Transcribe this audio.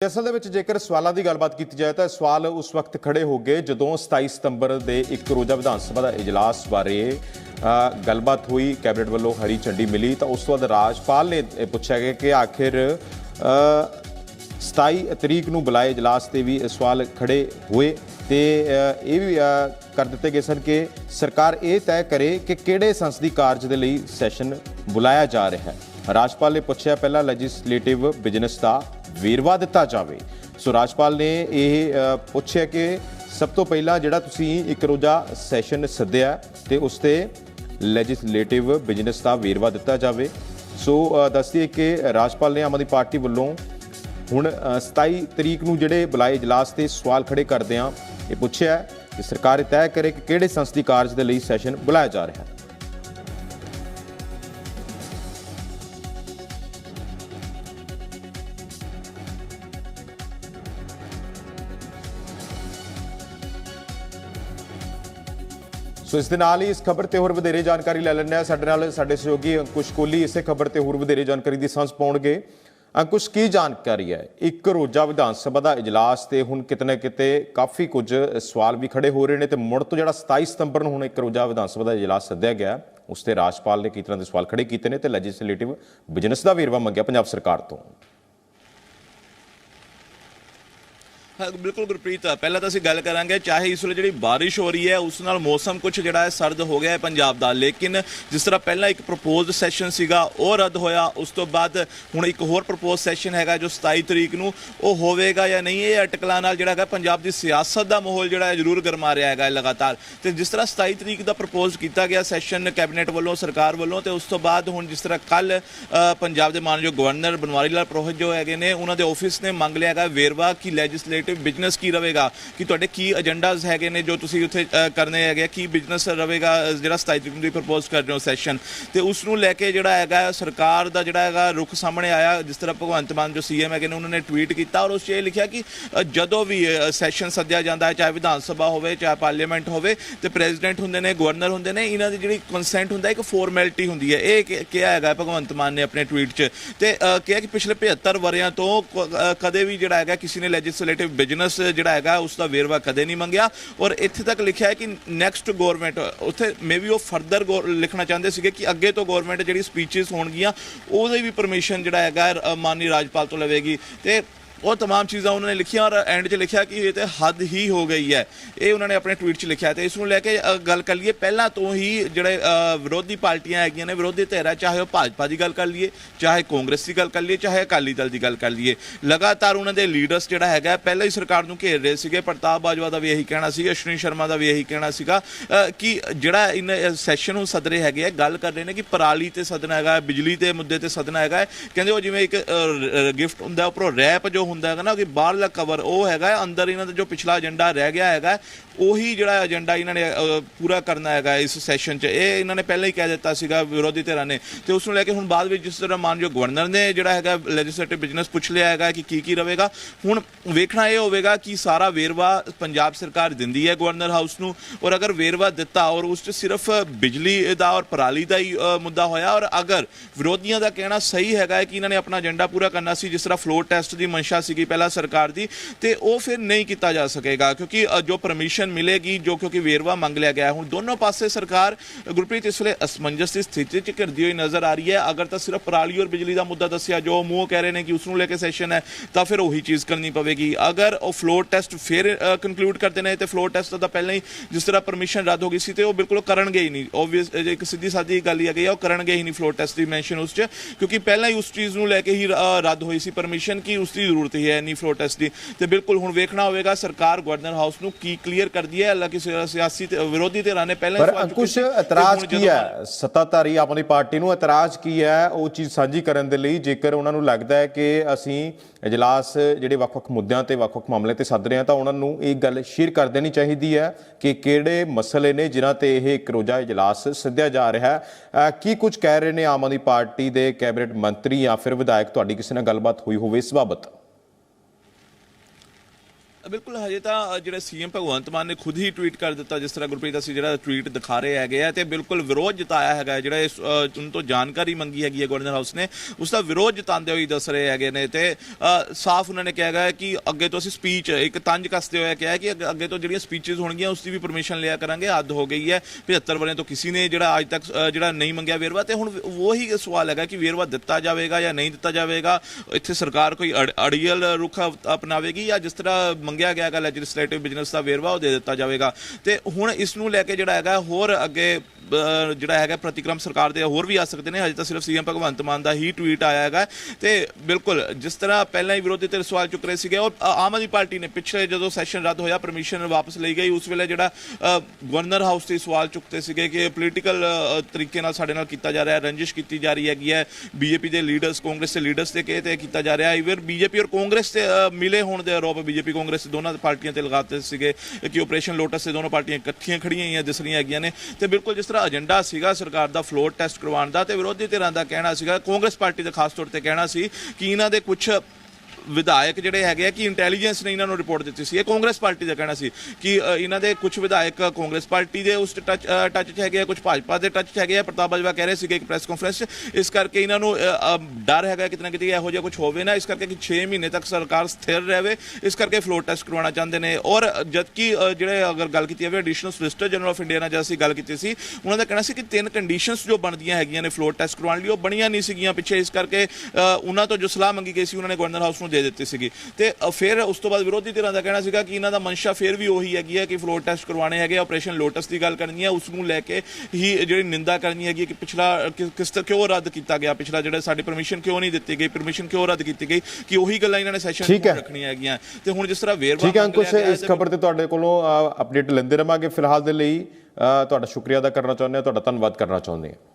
ਅਸਲ ਦੇ ਵਿੱਚ ਜੇਕਰ ਸਵਾਲਾਂ ਦੀ ਗੱਲਬਾਤ ਕੀਤੀ ਜਾਏ ਤਾਂ ਸਵਾਲ ਉਸ ਵਕਤ ਖੜੇ ਹੋ ਗਏ ਜਦੋਂ 27 ਸਤੰਬਰ ਦੇ ਇੱਕ ਰੋਜ਼ਾ ਵਿਧਾਨ ਸਭਾ ਦਾ ਇਜਲਾਸ ਬਾਰੇ ਗੱਲਬਾਤ ਹੋਈ, ਕੈਬਨਿਟ ਵੱਲੋਂ ਹਰੀ ਝੰਡੀ ਮਿਲੀ ਤਾਂ ਉਸ ਤੋਂ ਬਾਅਦ ਰਾਜਪਾਲ ਨੇ ਪੁੱਛਿਆ ਗਿਆ ਕਿ ਆਖਿਰ 27 ਤਰੀਕ ਨੂੰ ਬੁਲਾਏ ਇਜਲਾਸ ਤੇ ਵੀ ਸਵਾਲ ਖੜੇ ਹੋਏ ਤੇ ਇਹ ਵੀ ਕਰ ਦਿੱਤੇ ਗਏ ਸਨ ਕਿ ਸਰਕਾਰ ਇਹ ਤੈਅ ਕਰੇ ਕਿ ਕਿਹੜੇ ਸੰਸਦੀ ਕਾਰਜ ਦੇ ਲਈ ਸੈਸ਼ਨ ਬੁਲਾਇਆ ਜਾ ਰਿਹਾ ਹੈ। ਰਾਜਪਾਲ ਨੇ ਪੁੱਛਿਆ ਪਹਿਲਾਂ ਲੈਜਿਸਲੇਟਿਵ ਬਿਜ਼ਨਸ ਦਾ ਵੇਰਵਾ ਦਿੱਤਾ ਜਾਵੇ। ਸੋ ਰਾਜਪਾਲ ਨੇ ਇਹ ਪੁੱਛਿਆ ਕਿ ਸਭ ਤੋਂ ਪਹਿਲਾਂ ਜਿਹੜਾ ਤੁਸੀਂ ਇੱਕ ਰੋਜ਼ਾ ਸੈਸ਼ਨ ਸੱਦਿਆ ਤੇ ਉਸ ਤੇ ਲੈਜਿਸਲੇਟਿਵ ਬਿਜ਼ਨਸ ਦਾ ਵੇਰਵਾ ਦਿੱਤਾ ਜਾਵੇ। ਸੋ ਦੱਸਦੀਏ ਕਿ ਰਾਜਪਾਲ ਨੇ ਆਮ ਆਦਮੀ ਪਾਰਟੀ ਵੱਲੋਂ ਹੁਣ 27 ਤਰੀਕ ਨੂੰ ਜਿਹੜੇ ਬੁਲਾਏ ਇਜਲਾਸ ਤੇ ਸਵਾਲ ਖੜੇ ਕਰਦੇ ਆ ਇਹ ਪੁੱਛਿਆ ਕਿ ਸਰਕਾਰ ਤੈਅ ਕਰੇ ਕਿ ਕਿਹੜੇ ਸੰਸਦੀ ਕਾਰਜ ਦੇ ਲਈ ਸੈਸ਼ਨ ਬੁਲਾਇਆ ਜਾ ਰਿਹਾ ਹੈ। ਸੋ ਇਸ ਦੇ ਨਾਲ ਹੀ ਇਸ ਖਬਰ ਤੇ ਹੋਰ ਵਧੇਰੇ ਜਾਣਕਾਰੀ ਲੈ ਲੈਂਦੇ ਹਾਂ। ਸਾਡੇ ਨਾਲ ਸਾਡੇ ਸਹਿਯੋਗੀ ਅੰਕੁਸ਼ ਕੋਹਲੀ ਇਸੇ ਖਬਰ ਤੇ ਹੋਰ ਵਧੇਰੇ ਜਾਣਕਾਰੀ ਦੀ ਸਾਂਝ ਪਾਉਣਗੇ। ਅੰਕੁਸ਼, ਕੀ ਜਾਣਕਾਰੀ ਹੈ? ਇੱਕ ਰੋਜ਼ਾ ਵਿਧਾਨ ਸਭਾ ਦਾ ਇਜਲਾਸ ਤੇ ਹੁਣ ਕਿਤੇ ਨਾ ਕਿਤੇ ਕਾਫੀ ਕੁਝ ਸਵਾਲ ਵੀ ਖੜੇ ਹੋ ਰਹੇ ਨੇ ਤੇ ਮੁੜ ਤੋਂ ਜਿਹੜਾ 27 ਸਤੰਬਰ ਨੂੰ ਹੁਣ ਇੱਕ ਰੋਜ਼ਾ ਵਿਧਾਨ ਸਭਾ ਦਾ ਇਜਲਾਸ ਸੱਦਿਆ ਗਿਆ ਉਸ ਤੇ ਰਾਜਪਾਲ ਨੇ ਕਈ ਤਰ੍ਹਾਂ ਦੇ ਸਵਾਲ ਖੜੇ ਕੀਤੇ ਨੇ ਤੇ ਲੈਜਿਸਲੇਟਿਵ ਬਿਜ਼ਨਸ ਦਾ ਵੇਰਵਾ ਮੰਗਿਆ ਪੰਜਾਬ ਸਰਕਾਰ ਤੋਂ। हाँ बिल्कुल गुरप्रीत, पहले तो असं गल करांगे चाहे इस वे जी बारिश हो रही है उस नाल मौसम कुछ जोड़ा है सर्द हो गया है पंजाब का, लेकिन जिस तरह पहला एक प्रपोज सैशन सीगा वो रद्द होया, उस तो बाद हुण एक होर प्रपोज सैशन है जो 27 तरीक नूं वो होवेगा या नहीं, ये अटकलां नाल जिहड़ा है पंजाब की सियासत का माहौल जिहड़ा है जरूर गरमा रहा है लगातार। तो जिस तरह 27 तरीक का प्रपोज किया गया सैशन कैबिनेट वालों सरकार वालों, तो उस तो बाद हुण जिस तरह कल पंजाब के मानयोग गवर्नर बनवारी लाल पुरोहित जो है ने उन्होंने ऑफिस ने मंग लिया है वेरवा कि लैजिसलेटिव बिजनेस की रहेगा कि तुहाडे की एजेंडाज है ने जो तुसीं उत्थे करने है की बिजनेस रहेगा जिहड़ा 27 तरीक नूं प्रपोज कर रहे हो सैशन, तो उसनूं लैके जिहड़ा है सरकार का जिहड़ा है रुख सामने आया। जिस तरह भगवंत मान जो सीएम है उन्होंने ट्वीट किया और उस लिखा कि जदों भी सैशन सद्या जाता है चाहे विधान सभा हो चाहे पार्लीमेंट हो तो प्रेजिडेंट होंदे ने गवर्नर होंदे ने इन्हां दी जिहड़ी कंसेंट हुंदा एक फॉर्मैलिटी हुंदी है। ये क्या है भगवंत मान ने अपने ट्वीट च ते कहा कि पिछले 75 वरियां तो कदे भी जिहड़ा है किसी ने लैजिसलेटिव बिजनेस जिहड़ा है उसका वेरवा कदे नहीं मंगया और इत्थे तक लिखा है कि नैक्सट गवर्नमेंट उत्थे मे भी वो फर्दर लिखना चाहते थे कि अगे तो गवर्नमेंट जिहड़ी स्पीचिस होणगियां ओहदी भी परमिशन जिहड़ा है माननीय राज्यपाल तो लवेगी ते वो तमाम चीज़ा उन्होंने लिखिया और एंड च लिखा कि ये तो हद ही हो गई है, ये उन्होंने अपने ट्वीट च लिखा। तो इसनूं लैके गल कर लीए पहला तो ही जिहड़े विरोधी पार्टियां हैगियां ने विरोधी धिर है चाहे वह भाजपा की गल कर लीए चाहे कांग्रेस की गल कर लीए चाहे अकाली दल की गल कर लीए, लगातार उन्होंने लीडर्स जिहड़ा है पहले ही सरकार नूं घेर रहे थे। प्रताप बाजवा का भी यही कहना सी, अश्विनी शर्मा का भी यही कहना सीगा कि जिहड़ा इन सैशन नूं सद रहे है गल कर रहे हैं कि पराली ते सदना है बिजली के मुद्दे ते सदना है कहते वो जिवें एक गिफ्ट हुंदा उपरों रैप जो ਹੁੰਦਾ ਹੈਗਾ ਨਾ ਕਿ ਬਾਹਰਲਾ ਕਵਰ ਉਹ ਹੈਗਾ ਅੰਦਰ ਇਹਨਾਂ ਦਾ ਜੋ ਪਿਛਲਾ ਏਜੰਡਾ ਰਹਿ ਗਿਆ ਹੈਗਾ ਉਹੀ ਜਿਹੜਾ ਏਜੰਡਾ ਇਹਨਾਂ ਨੇ ਪੂਰਾ ਕਰਨਾ ਹੈਗਾ ਇਸ ਸੈਸ਼ਨ 'ਚ। ਇਹ ਇਹਨਾਂ ਨੇ ਪਹਿਲਾਂ ਹੀ ਕਹਿ ਦਿੱਤਾ ਸੀਗਾ ਵਿਰੋਧੀ ਧਿਰਾਂ ਨੇ ਤੇ ਉਸ ਨੂੰ ਲੈ ਕੇ ਹੁਣ ਬਾਅਦ ਵਿੱਚ ਜਿਸ ਤਰ੍ਹਾਂ ਮਾਨਯੋਗ ਗਵਰਨਰ ਨੇ ਜਿਹੜਾ ਹੈਗਾ ਲੈਜਿਸਲੇਟਿਵ ਬਿਜ਼ਨਸ ਪੁੱਛ ਲਿਆ ਹੈਗਾ ਕਿ ਕੀ ਰਹੇਗਾ। ਹੁਣ ਵੇਖਣਾ ਇਹ ਹੋਵੇਗਾ ਕਿ ਸਾਰਾ ਵੇਰਵਾ ਪੰਜਾਬ ਸਰਕਾਰ ਦਿੰਦੀ ਹੈ ਗਵਰਨਰ ਹਾਊਸ ਨੂੰ ਔਰ ਅਗਰ ਵੇਰਵਾ ਦਿੱਤਾ ਔਰ ਉਸ 'ਚ ਸਿਰਫ ਬਿਜਲੀ ਦਾ ਔਰ ਪਰਾਲੀ ਦਾ ਹੀ ਮੁੱਦਾ ਹੋਇਆ ਔਰ ਅਗਰ ਵਿਰੋਧੀਆਂ ਦਾ ਕਹਿਣਾ ਸਹੀ ਹੈਗਾ ਕਿ ਇਹਨਾਂ ਨੇ ਆਪਣਾ ਏਜੰਡਾ ਪੂਰਾ ਕਰਨਾ ਸੀ ਜਿਸ ਤਰ੍ਹਾਂ ਫਲੋਰ ਟੈਸਟ ਦੀ ਮਨਸ਼ਾ ਸੀਗੀ ਪਹਿਲਾਂ ਸਰਕਾਰ ਦੀ ਤੇ ਉਹ ਫਿਰ नहीं किया जा सकेगा क्योंकि जो परमिशन मिलेगी जो क्योंकि वेरवा मंग लिया गया है। हुण दोनों पासे सरकार गुरप्रीत इस वे असमंजस की स्थिति च घिरदी हुई नज़र आ रही है। अगर तो सिर्फ पराली और बिजली का मुद्दा दसिया जो मूँह कह रहे हैं कि उसनूं लेके सैशन है तो फिर वही चीज़ करनी पवेगी। अगर वो फ्लोर टेस्ट फिर कंक्लूड करते हैं तो फ्लोर टेस्ट तो पहले ही जिस तरह परमिशन रद्द हो गई सी तो बिल्कुल करनगे ही नहीं। ओबवियस एक सीधी सादी गल ही है वो करनगे ही नहीं फ्लोर टेस्ट की मैंशन उस क्योंकि पहले ही उस चीज़ नूं लैके ही रद्द हुई सी परमिशन की उसकी जरूरत ही है नहीं फ्लोर टेस्ट की। तो बिल्कुल हुण वेखना होगा सरकार गवर्नर हाउस नूं की क्लीयर कर दी है। हालांकि सियासी विरोधी धिरां ने पहले पर अंकुश इतराज की है सत्ताधारी अपनी पार्टी नूं इतराज की है वो चीज़ साझी करन दे लई जेकर उन्हां नूं लगदा है कि असीं इजलास जिहड़े वख-वख मुद्दिआं ते वख-वख मामले ते सद रहे हैं तो उन्हां नूं इह गल शेयर कर देनी चाहिदी है कि किहड़े मसले ने जिन्हां ते इह एक रोज़ा इजलास सद्दिया जा रहा है। की कुछ कह रहे हैं आम आदमी पार्टी के कैबिनेट मंत्री या फिर विधायक तुहाडी किसी नाल गलबात हुई होवे इस बाबत? ਬਿਲਕੁਲ ਹਜੇ ਤਾਂ ਜਿਹੜਾ ਸੀਐਮ ਭਗਵੰਤ ਮਾਨ ਨੇ ਖੁਦ ਹੀ ਟਵੀਟ ਕਰ ਦਿੱਤਾ, ਜਿਸ ਤਰ੍ਹਾਂ ਗੁਰਪ੍ਰੀਤ ਅਸੀਂ ਜਿਹੜਾ ਟਵੀਟ ਦਿਖਾ ਰਹੇ ਹੈਗੇ ਆ, ਤੇ ਬਿਲਕੁਲ ਵਿਰੋਧ ਜਤਾਇਆ ਹੈਗਾ ਜਿਹੜਾ ਇਸ ਉਹਨਾਂ ਤੋਂ ਜਾਣਕਾਰੀ ਮੰਗੀ ਹੈਗੀ ਹੈ ਗਵਰਨਰ ਹਾਊਸ ਨੇ, ਉਸ ਦਾ ਵਿਰੋਧ ਜਤਾਉਂਦੇ ਹੋਏ ਦੱਸ ਰਹੇ ਹੈਗੇ ਨੇ। ਤੇ ਸਾਫ਼ ਉਹਨਾਂ ਨੇ ਕਿਹਾ ਹੈਗਾ ਕਿ ਅੱਗੇ ਤੋਂ ਅਸੀਂ ਸਪੀਚ ਇੱਕ ਤੰਜ ਕੱਸਦੇ ਹੋਏ ਕਿਹਾ ਕਿ ਅੱਗੇ ਤੋਂ ਜਿਹੜੀਆਂ ਸਪੀਚਸ ਹੋਣਗੀਆਂ ਉਸ ਦੀ ਵੀ ਪਰਮਿਸ਼ਨ ਲਿਆ ਕਰਾਂਗੇ, ਹੱਦ ਹੋ ਗਈ ਹੈ। 75 ਵਰਿਆਂ ਤੋਂ ਕਿਸੇ ਨੇ ਜਿਹੜਾ ਅੱਜ ਤੱਕ ਜਿਹੜਾ ਨਹੀਂ ਮੰਗਿਆ ਵੇਰਵਾ, ਤੇ ਹੁਣ ਉਹੀ ਸਵਾਲ ਹੈਗਾ ਕਿ ਵੇਰਵਾ ਦਿੱਤਾ ਜਾਵੇਗਾ ਜਾਂ ਨਹੀਂ ਦਿੱਤਾ ਜਾਵੇਗਾ। ਇੱਥੇ ਸਰਕਾਰ ਕੋਈ ਅੜੀਅਲ ਰੁਖ ਅਪਣਾਵੇਗੀ ਜਾਂ ਜਿਸ ਤਰ੍ਹਾਂ ਮੰਗਿਆ ਗਿਆ ਹੈਗਾ ਲੈਜਿਸਲੇਟਿਵ ਬਿਜ਼ਨਸ ਦਾ ਵੇਰਵਾ ਉਹ ਦੇ ਦਿੱਤਾ ਜਾਵੇਗਾ। ਤੇ ਹੁਣ ਇਸ ਨੂੰ ਲੈ ਕੇ ਜਿਹੜਾ ਹੈਗਾ ਹੋਰ ਅੱਗੇ ਜਿਹੜਾ ਹੈਗਾ ਪ੍ਰਤੀਕਰਮ ਸਰਕਾਰ ਦੇ ਹੋਰ ਵੀ ਆ ਸਕਦੇ ਨੇ। ਹਜੇ ਤਾਂ ਸਿਰਫ ਸੀਐਮ ਭਗਵੰਤ ਮਾਨ ਦਾ ਹੀ ਟਵੀਟ ਆਇਆ ਹੈਗਾ। ਤੇ ਬਿਲਕੁਲ ਜਿਸ ਤਰ੍ਹਾਂ ਪਹਿਲਾਂ ਹੀ ਵਿਰੋਧੀ ਧਿਰ ਸਵਾਲ ਚੁੱਕ ਰਹੇ ਸੀਗੇ, ਔਰ ਆਮ ਆਦਮੀ ਪਾਰਟੀ ਨੇ ਪਿਛਲੇ ਜਦੋਂ ਸੈਸ਼ਨ ਰੱਦ ਹੋਇਆ ਪਰਮਿਸ਼ਨ ਵਾਪਸ ਲਈ ਗਈ, ਉਸ ਵੇਲੇ ਜਿਹੜਾ ਗਵਰਨਰ ਹਾਊਸ ਤੇ ਸਵਾਲ ਚੁੱਕਦੇ ਸੀਗੇ ਕਿ ਪੋਲੀਟੀਕਲ ਤਰੀਕੇ ਨਾਲ ਸਾਡੇ ਨਾਲ ਕੀਤਾ ਜਾ ਰਿਹਾ, ਰੰਜਿਸ਼ ਕੀਤੀ ਜਾ ਰਹੀ ਹੈਗੀ ਹੈ, ਬੀਜੇਪੀ ਦੇ ਲੀਡਰਸ ਕਾਂਗਰਸ ਦੇ ਲੀਡਰਸ ਤੇ ਕਿਹ ਤੇ ਕੀਤਾ ਜਾ ਰਿਹਾ। ਇਵਨ ਬੀਜੇਪੀ ਔਰ ਕਾਂਗਰਸ ਤੇ ਮਿਲੇ ਹੋਣ ਦੇ ਆਰੋਪ ਬੀਜੇਪੀ ਕਾਂਗਰਸ ਦੋਨਾਂ ਪਾਰਟੀਆਂ ਤੇ ਲਗਾਤੇ ਸੀਗੇ ਕਿ ਆਪਰੇਸ਼ਨ ਲੋਟਸ ਤੇ ਦੋਨੋਂ ਪਾਰਟੀਆਂ ਇਕੱਠੀਆਂ ਖੜੀਆਂ ਹੋਈਆਂ ਦਿਸ ਰਹੀਆਂ ਹੈਗੀਆਂ ਨੇ। ਤੇ ਬਿਲਕੁਲ ਜਿਸ ਤਰ੍ਹਾਂ ਏਜੰਡਾ ਸੀਗਾ ਸਰਕਾਰ ਦਾ ਫਲੋਰ ਟੈਸਟ ਕਰਵਾਉਣ ਦਾ, ਤੇ ਵਿਰੋਧੀ ਧਿਰਾਂ ਦਾ ਕਹਿਣਾ ਸੀਗਾ, ਕਾਂਗਰਸ ਪਾਰਟੀ ਦਾ ਖਾਸ ਤੌਰ ਤੇ ਕਹਿਣਾ ਸੀ ਕਿ ਇਹਨਾਂ ਦੇ ਕੁਝ ਵਿਧਾਇਕ ਜਿਹੜੇ ਹੈਗੇ ਆ ਕਿ ਇੰਟੈਲੀਜੈਂਸ ਨੇ ਇਹਨਾਂ ਨੂੰ ਰਿਪੋਰਟ ਦਿੱਤੀ ਸੀ। ਇਹ ਕਾਂਗਰਸ ਪਾਰਟੀ ਦਾ ਕਹਿਣਾ ਸੀ ਕਿ ਇਹਨਾਂ ਦੇ ਕੁਝ ਵਿਧਾਇਕ ਕਾਂਗਰਸ ਪਾਰਟੀ ਦੇ ਉਸ ਟੱਚ 'ਚ ਹੈਗੇ ਆ, ਕੁਝ ਭਾਜਪਾ ਦੇ ਟੱਚ 'ਚ ਹੈਗੇ ਆ। ਪ੍ਰਤਾਪ ਬਾਜਵਾ ਕਹਿ ਰਹੇ ਸੀਗੇ ਇੱਕ ਪ੍ਰੈਸ ਕਾਨਫਰੰਸ 'ਚ, ਇਸ ਕਰਕੇ ਇਹਨਾਂ ਨੂੰ ਡਰ ਹੈਗਾ ਕਿਤੇ ਨਾ ਕਿਤੇ ਇਹੋ ਜਿਹਾ ਕੁਝ ਹੋਵੇ ਨਾ, ਇਸ ਕਰਕੇ ਕਿ 6 ਮਹੀਨੇ ਤੱਕ ਸਰਕਾਰ ਸਥਿਰ ਰਹੇ, ਇਸ ਕਰਕੇ ਫਲੋਰ ਟੈਸਟ ਕਰਵਾਉਣਾ ਚਾਹੁੰਦੇ ਨੇ। ਔਰ ਜਦਕਿ ਜਿਹੜੇ ਅਗਰ ਗੱਲ ਕੀਤੀ ਜਾਵੇ additional solicitor general of India ਨਾਲ ਜਦ ਅਸੀਂ ਗੱਲ ਕੀਤੀ ਸੀ, ਉਹਨਾਂ ਦਾ ਕਹਿਣਾ ਸੀ ਕਿ 3 ਕੰਡੀਸ਼ਨਸ ਜੋ ਬਣਦੀਆਂ ਹੈਗੀਆਂ ਨੇ ਫਲੋਰ ਟੈਸਟ ਕਰਵਾਉਣ ਲਈ ਉਹ ਬਣੀਆਂ ਨਹੀਂ ਸੀਗੀਆਂ ਪਿੱਛੇ, ਇਸ ਕਰਕੇ ਉਹਨਾਂ ਤੋਂ ਜੋ ਸਲਾਹ ਮੰਗੀ ਗਈ ਸੀ ਉਹਨਾਂ ਨੇ ਗਵਰਨਰ ਹਾਊਸ ਨੂੰ ਦੇ ਦਿੱਤੀ ਸੀਗੀ। ਤੇ ਫਿਰ ਉਸ ਤੋਂ ਬਾਅਦ ਵਿਰੋਧੀ ਧਿਰਾਂ ਦਾ ਕਹਿਣਾ ਸੀਗਾ ਕਿ ਇਹਨਾਂ ਦਾ ਮਨਸ਼ਾ ਫਿਰ ਵੀ ਉਹੀ ਹੈਗੀ ਹੈ ਕਿ ਫਲੋਰ ਟੈਸਟ ਕਰਵਾਉਣੇ ਹੈਗੇ, ਆਪਰੇਸ਼ਨ ਲੋਟਸ ਦੀ ਗੱਲ ਕਰਨੀ ਹੈ, ਉਸ ਨੂੰ ਲੈ ਕੇ ਹੀ ਜਿਹੜੀ ਨਿੰਦਾ ਕਰਨੀ ਹੈਗੀ ਕਿ ਪਿਛਲਾ ਕਿਸ ਤਰ੍ਹਾਂ ਕਿਉਂ ਰੱਦ ਕੀਤਾ ਗਿਆ, ਪਿਛਲਾ ਜਿਹੜਾ ਸਾਡੀ ਪਰਮਿਸ਼ਨ ਕਿਉਂ ਨਹੀਂ ਦਿੱਤੀ ਗਈ, ਪਰਮਿਸ਼ਨ ਕਿਉਂ ਰੱਦ ਕੀਤੀ ਗਈ, ਕਿ ਉਹੀ ਗੱਲਾਂ ਇਹਨਾਂ ਨੇ ਸੈਸ਼ਨ ਰੱਖਣੀਆਂ ਹੈਗੀਆਂ। ਤੇ ਹੁਣ ਜਿਸ ਤਰ੍ਹਾਂ ਵੇਰਵਾ ਠੀਕ ਹੈ ਅੰਕੁਸ਼, ਇਸ ਖਬਰ ਤੇ ਤੁਹਾਡੇ ਕੋਲੋਂ ਅਪਡੇਟ ਲੈਂਦੇ ਰਹਾਂਗੇ। ਫਿਲਹਾਲ ਦੇ ਲਈ ਤੁਹਾਡਾ ਸ਼ੁਕਰੀਆ ਅਦਾ ਕਰਨਾ ਚਾਹੁੰਦੇ ਹਾਂ, ਤੁਹਾਡਾ ਧੰਨਵਾਦ ਕਰਨਾ ਚਾਹੁੰਦੇ ਹਾਂ।